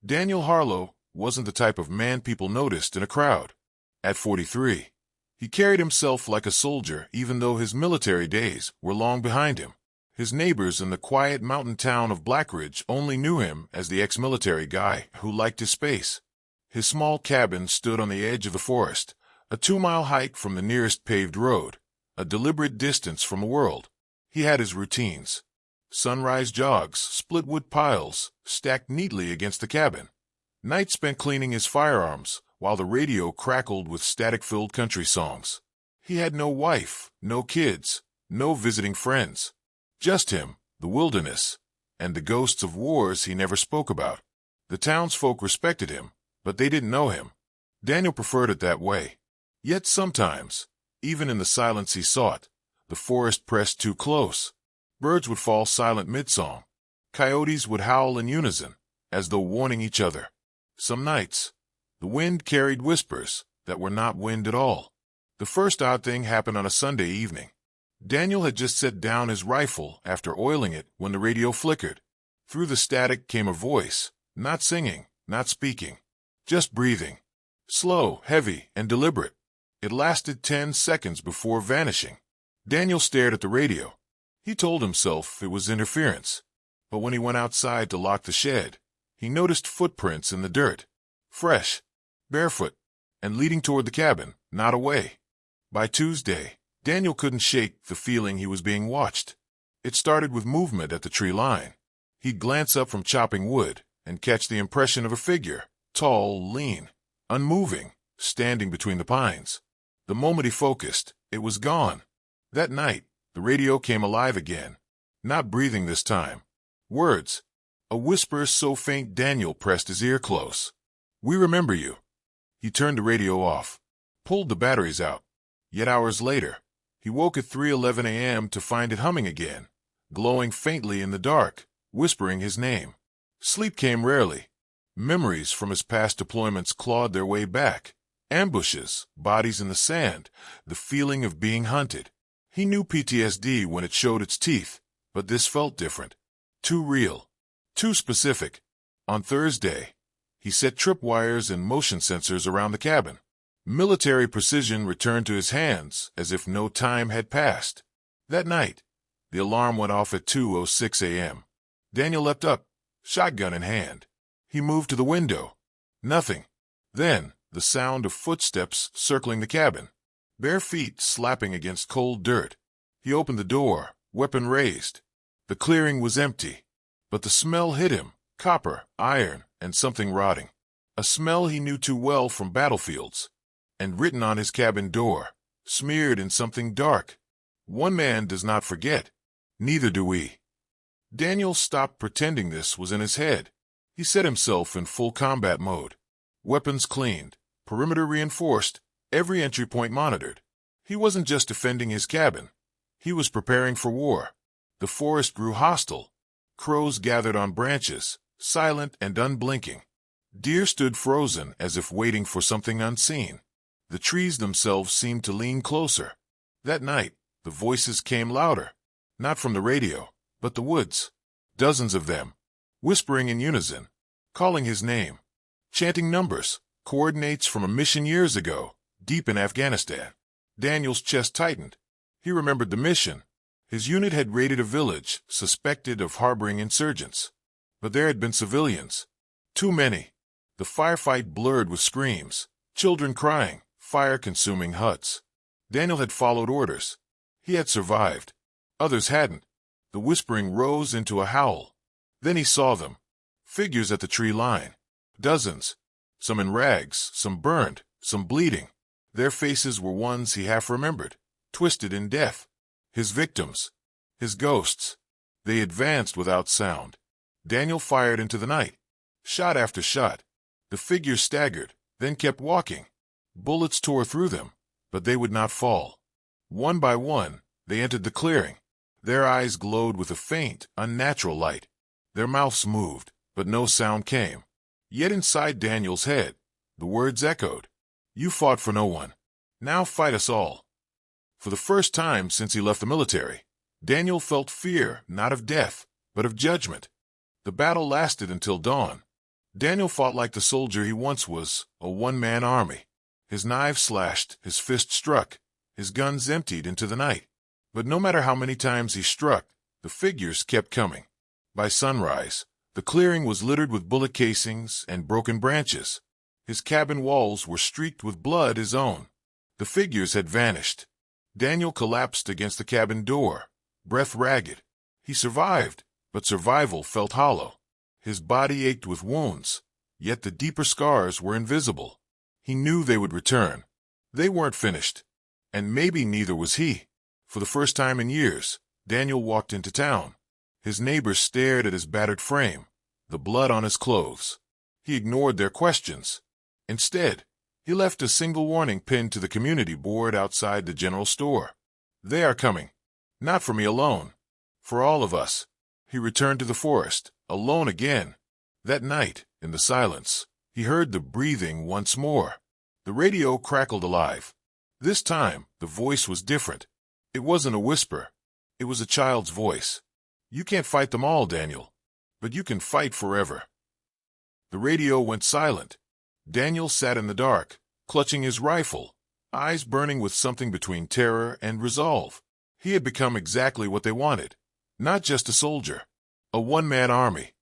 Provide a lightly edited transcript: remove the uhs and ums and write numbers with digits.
Daniel Harlow wasn't the type of man people noticed in a crowd. At 43, he carried himself like a soldier even though his military days were long behind him. His neighbors in the quiet mountain town of Blackridge only knew him as the ex-military guy who liked his space. His small cabin stood on the edge of the forest, a 2-mile hike from the nearest paved road, a deliberate distance from the world. He had his routines. Sunrise jogs, split wood piles, stacked neatly against the cabin. Nights spent cleaning his firearms, while the radio crackled with static-filled country songs. He had no wife, no kids, no visiting friends. Just him, the wilderness, and the ghosts of wars he never spoke about. The townsfolk respected him, but they didn't know him. Daniel preferred it that way. Yet sometimes, even in the silence he sought, the forest pressed too close. Birds would fall silent mid-song. Coyotes would howl in unison, as though warning each other. Some nights, the wind carried whispers that were not wind at all. The first odd thing happened on a Sunday evening. Daniel had just set down his rifle after oiling it when the radio flickered. Through the static came a voice, not singing, not speaking, just breathing. Slow, heavy, and deliberate. It lasted 10 seconds before vanishing. Daniel stared at the radio. He told himself it was interference. But when he went outside to lock the shed, he noticed footprints in the dirt. Fresh, barefoot, and leading toward the cabin, not away. By Tuesday, Daniel couldn't shake the feeling he was being watched. It started with movement at the tree line. He'd glance up from chopping wood and catch the impression of a figure, tall, lean, unmoving, standing between the pines. The moment he focused, it was gone. That night, the radio came alive again. Not breathing this time. Words. A whisper so faint Daniel pressed his ear close. "We remember you." He turned the radio off, pulled the batteries out. Yet hours later, he woke at 3:11 a.m. to find it humming again, glowing faintly in the dark, whispering his name. Sleep came rarely. Memories from his past deployments clawed their way back. Ambushes, bodies in the sand, the feeling of being hunted. He knew PTSD when it showed its teeth, but this felt different. Too real. Too specific. On Thursday, he set tripwires and motion sensors around the cabin. Military precision returned to his hands as if no time had passed. That night, the alarm went off at 2:06 a.m. Daniel leapt up, shotgun in hand. He moved to the window. Nothing. Then, the sound of footsteps circling the cabin. Bare feet slapping against cold dirt. He opened the door, weapon raised. The clearing was empty, but the smell hit him, copper, iron, and something rotting. A smell he knew too well from battlefields. And written on his cabin door, smeared in something dark. One man does not forget. Neither do we. Daniel stopped pretending this was in his head. He set himself in full combat mode. Weapons cleaned, perimeter reinforced, every entry point monitored. He wasn't just defending his cabin. He was preparing for war. The forest grew hostile. Crows gathered on branches, silent and unblinking. Deer stood frozen as if waiting for something unseen. The trees themselves seemed to lean closer. That night, the voices came louder. Not from the radio, but the woods. Dozens of them. Whispering in unison. Calling his name. Chanting numbers. Coordinates from a mission years ago, deep in Afghanistan. Daniel's chest tightened. He remembered the mission. His unit had raided a village, suspected of harboring insurgents. But there had been civilians. Too many. The firefight blurred with screams. Children crying. Fire-consuming huts. Daniel had followed orders. He had survived. Others hadn't. The whispering rose into a howl. Then he saw them. Figures at the tree line. Dozens. Some in rags, some burned, some bleeding. Their faces were ones he half remembered, twisted in death. His victims. His ghosts. They advanced without sound. Daniel fired into the night. Shot after shot. The figures staggered, then kept walking. Bullets tore through them, but they would not fall. One by one, they entered the clearing. Their eyes glowed with a faint, unnatural light. Their mouths moved, but no sound came. Yet inside Daniel's head, the words echoed. "You fought for no one. Now fight us all." For the first time since he left the military, Daniel felt fear not of death, but of judgment. The battle lasted until dawn. Daniel fought like the soldier he once was, a one-man army. His knives slashed, his fists struck, his guns emptied into the night. But no matter how many times he struck, the figures kept coming. By sunrise, the clearing was littered with bullet casings and broken branches. His cabin walls were streaked with blood his own. The figures had vanished. Daniel collapsed against the cabin door, breath ragged. He survived, but survival felt hollow. His body ached with wounds, yet the deeper scars were invisible. He knew they would return. They weren't finished, and maybe neither was he. For the first time in years, Daniel walked into town. His neighbors stared at his battered frame, the blood on his clothes. He ignored their questions. Instead, he left a single warning pinned to the community board outside the general store. They are coming. Not for me alone. For all of us. He returned to the forest, alone again. That night, in the silence, he heard the breathing once more. The radio crackled alive. This time, the voice was different. It wasn't a whisper. It was a child's voice. You can't fight them all, Daniel. But you can fight forever. The radio went silent. Daniel sat in the dark, clutching his rifle, eyes burning with something between terror and resolve. He had become exactly what they wanted. Not just a soldier. A one-man army.